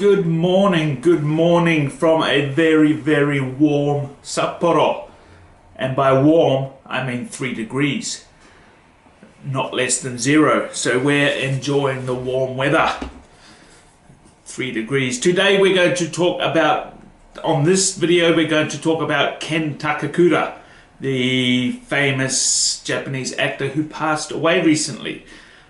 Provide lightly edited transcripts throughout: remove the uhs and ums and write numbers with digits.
Good morning from a very, very warm Sapporo. And by warm, I mean 3 degrees, not less than 0. So we're enjoying the warm weather. 3 degrees. Today we're going to talk about, on this video, we're going to talk about Ken Takakura, the famous Japanese actor who passed away recently.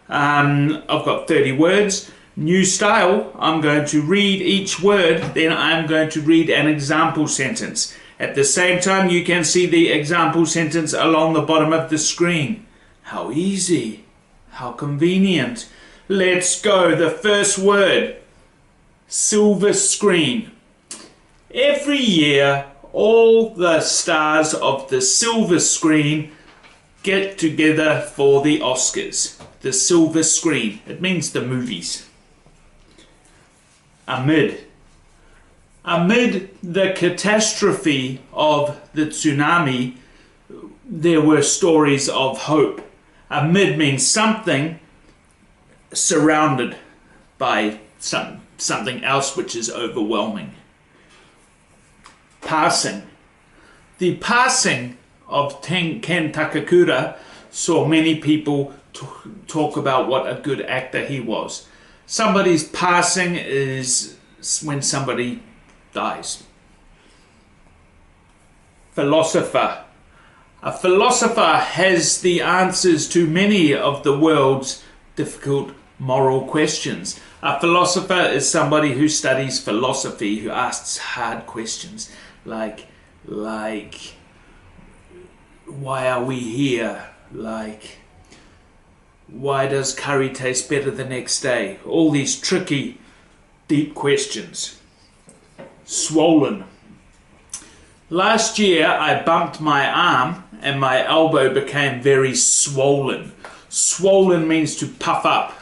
I've got 30 words. New style, I'm going to read each word, then I'm going to read an example sentence. At the same time, you can see the example sentence along the bottom of the screen. How easy, how convenient. Let's go. The first word, silver screen. Every year, all the stars of the silver screen get together for the Oscars. The silver screen, it means the movies. Amid the catastrophe of the tsunami, there were stories of hope. Amid means something surrounded by something else which is overwhelming. Passing. The passing of Ken Takakura saw many people talk about what a good actor he was. Somebody's passing is when somebody dies. Philosopher. A philosopher has the answers to many of the world's difficult moral questions. A philosopher is somebody who studies philosophy, who asks hard questions like why are we here? Like, why does curry taste better the next day? All these tricky, deep questions. Swollen. Last year I bumped my arm and my elbow became very swollen. Swollen means to puff up,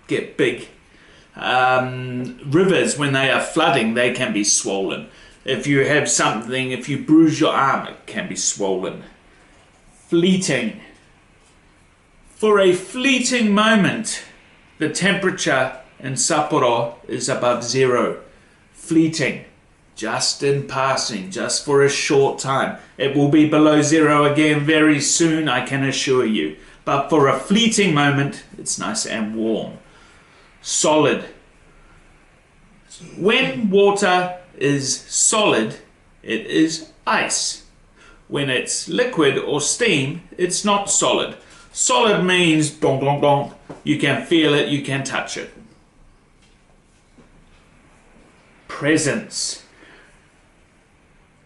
get big. Rivers, when they are flooding, they can be swollen. If you have something, if you bruise your arm, it can be swollen. Fleeting. For a fleeting moment, the temperature in Sapporo is above 0. Fleeting, just in passing, just for a short time. It will be below 0 again very soon, I can assure you. But for a fleeting moment, it's nice and warm. Solid. When water is solid, it is ice. When it's liquid or steam, it's not solid. Solid means dong dong dong. You can feel it, you can touch it. Presence.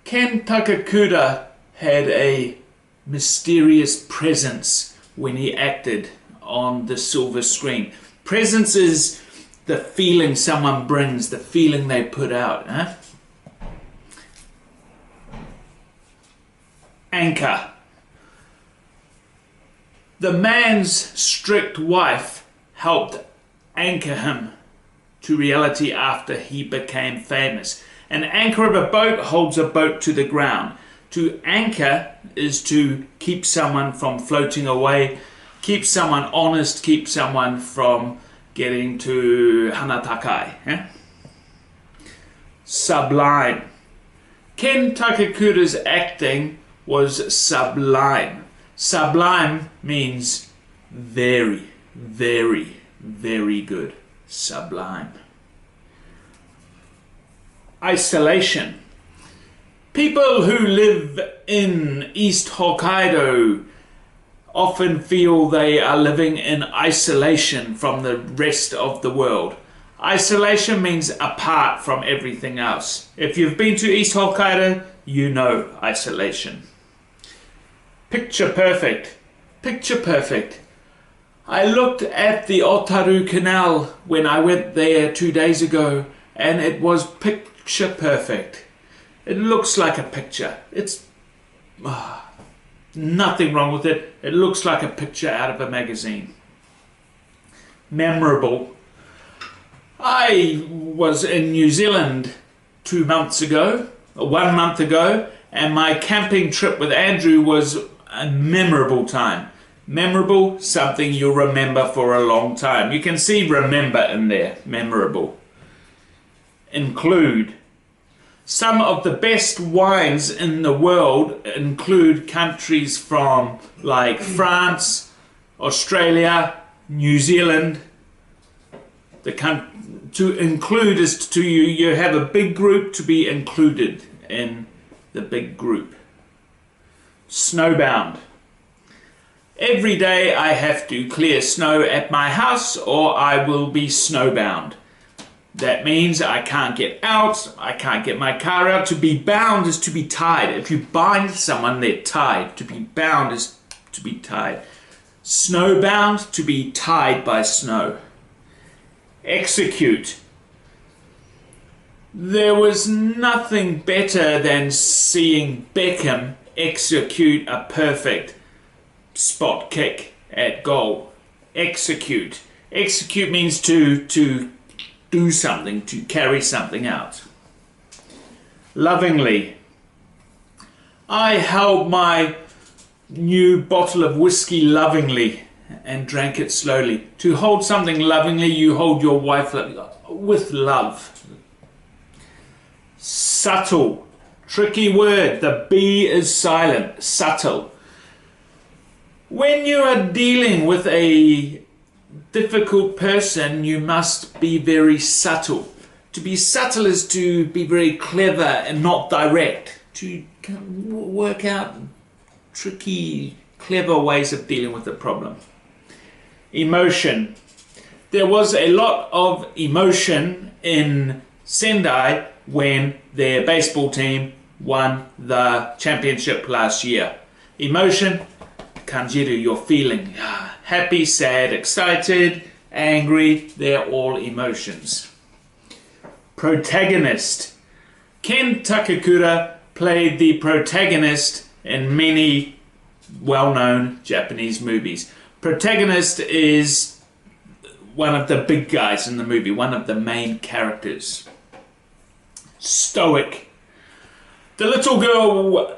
Ken Takakura had a mysterious presence when he acted on the silver screen. Presence is the feeling someone brings, the feeling they put out. Anchor. The man's strict wife helped anchor him to reality after he became famous. An anchor of a boat holds a boat to the ground. To anchor is to keep someone from floating away, keep someone honest, keep someone from getting to hanatakai. Sublime. Ken Takakura's acting was sublime. Sublime means very, very, very good. Sublime. Isolation. People who live in East Hokkaido often feel they are living in isolation from the rest of the world. Isolation means apart from everything else. If you've been to East Hokkaido, you know isolation. Picture perfect. Picture perfect. I looked at the Otaru Canal when I went there 2 days ago, and it was picture perfect. It looks like a picture. It's nothing wrong with it. It looks like a picture out of a magazine. Memorable. I was in New Zealand 1 month ago, and my camping trip with Andrew was a memorable time. Memorable, something you'll remember for a long time. You can see remember in there, memorable. include. Some of the best wines in the world include countries from like France, Australia, New Zealand. To include is to you have a big group to be included in the big group. Snowbound. Every day I have to clear snow at my house or I will be snowbound. That means I can't get out, I can't get my car out. To be bound is to be tied. If you bind someone, they're tied. To be bound is to be tied. Snowbound, to be tied by snow. Execute. There was nothing better than seeing Beckham execute a perfect spot kick at goal. Execute. Execute means to do something, to carry something out. Lovingly. I held my new bottle of whiskey lovingly and drank it slowly. To hold something lovingly, you hold your wife with love. Subtle. Tricky word. The B is silent. Subtle. When you are dealing with a difficult person, you must be very subtle. To be subtle is to be very clever and not direct. To work out tricky, clever ways of dealing with the problem. Emotion. There was a lot of emotion in Sendai when their baseball team won the championship last year. Emotion, kanjiru, you're feeling happy, sad, excited, angry, they're all emotions. Protagonist. Ken Takakura played the protagonist in many well-known Japanese movies. Protagonist is one of the big guys in the movie, one of the main characters. Stoic. The little girl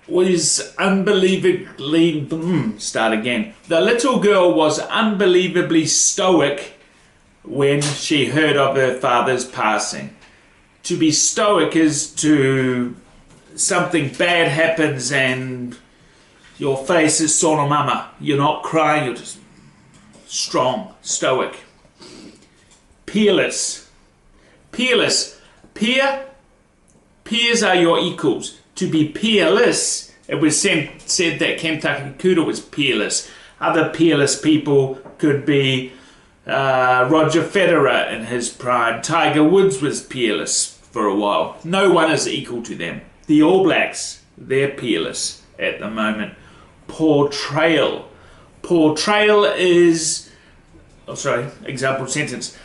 was unbelievably... The little girl was unbelievably stoic when she heard of her father's passing. To be stoic is to... something bad happens and your face is sonomama. You're not crying, you're just strong, stoic. Peerless. Peerless. Peers are your equals. To be peerless, it was said that Ken Takakura was peerless. Other peerless people could be Roger Federer in his prime. Tiger Woods was peerless for a while. No one is equal to them. The All Blacks, they're peerless at the moment. Portrayal. Portrayal is... example sentence.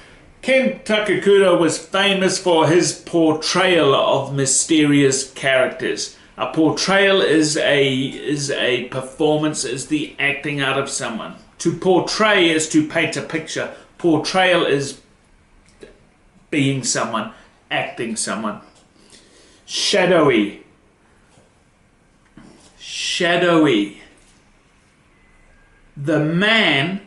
Ken Takakura was famous for his portrayal of mysterious characters. A portrayal is a performance, is the acting out of someone. To portray is to paint a picture. Portrayal is being someone, acting someone. Shadowy. Shadowy. The man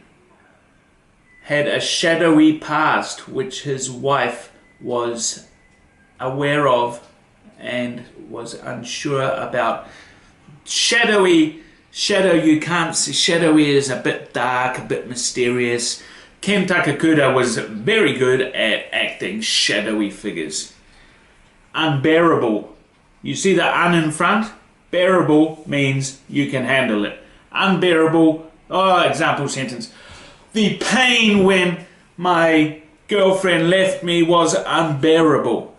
had a shadowy past which his wife was aware of and was unsure about. Shadowy, you can't see. Shadowy is a bit dark, a bit mysterious. Ken Takakura was very good at acting shadowy figures. Unbearable. You see the un in front? Bearable means you can handle it. Unbearable, example sentence. The pain when my girlfriend left me was unbearable.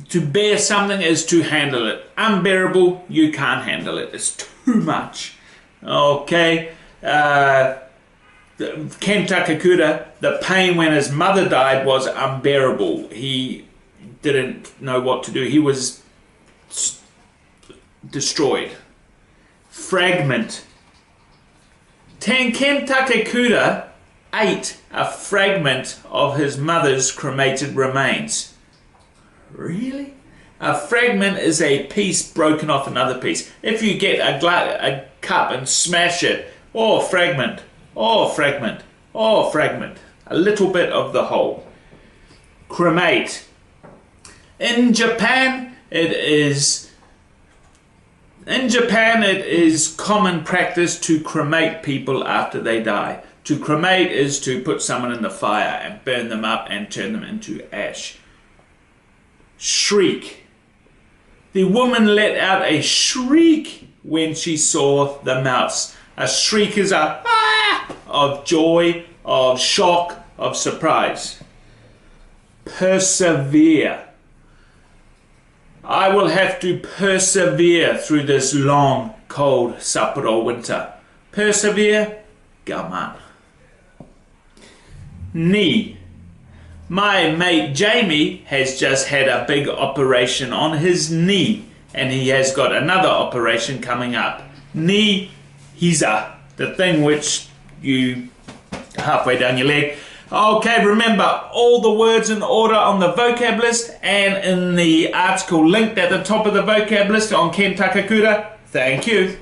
To bear something is to handle it. Unbearable, you can't handle it. It's too much. Okay. Ken Takakura, the pain when his mother died was unbearable. He didn't know what to do. He was destroyed. Fragment. Ken Takakura ate a fragment of his mother's cremated remains. Really? A fragment is a piece broken off another piece. If you get a cup and smash it, fragment, fragment, fragment. A little bit of the whole. Cremate. In Japan, it is common practice to cremate people after they die. To cremate is to put someone in the fire and burn them up and turn them into ash. Shriek. The woman let out a shriek when she saw the mouse. A shriek is a ah of joy, of shock, of surprise. Persevere. I will have to persevere through this long, cold Sapporo winter. Persevere, gaman. Knee. My mate Jamie has just had a big operation on his knee, and he has got another operation coming up. Knee hiza, the thing which you halfway down your leg. Okay, remember all the words in order on the vocab list and in the article linked at the top of the vocab list on Ken Takakura. Thank you.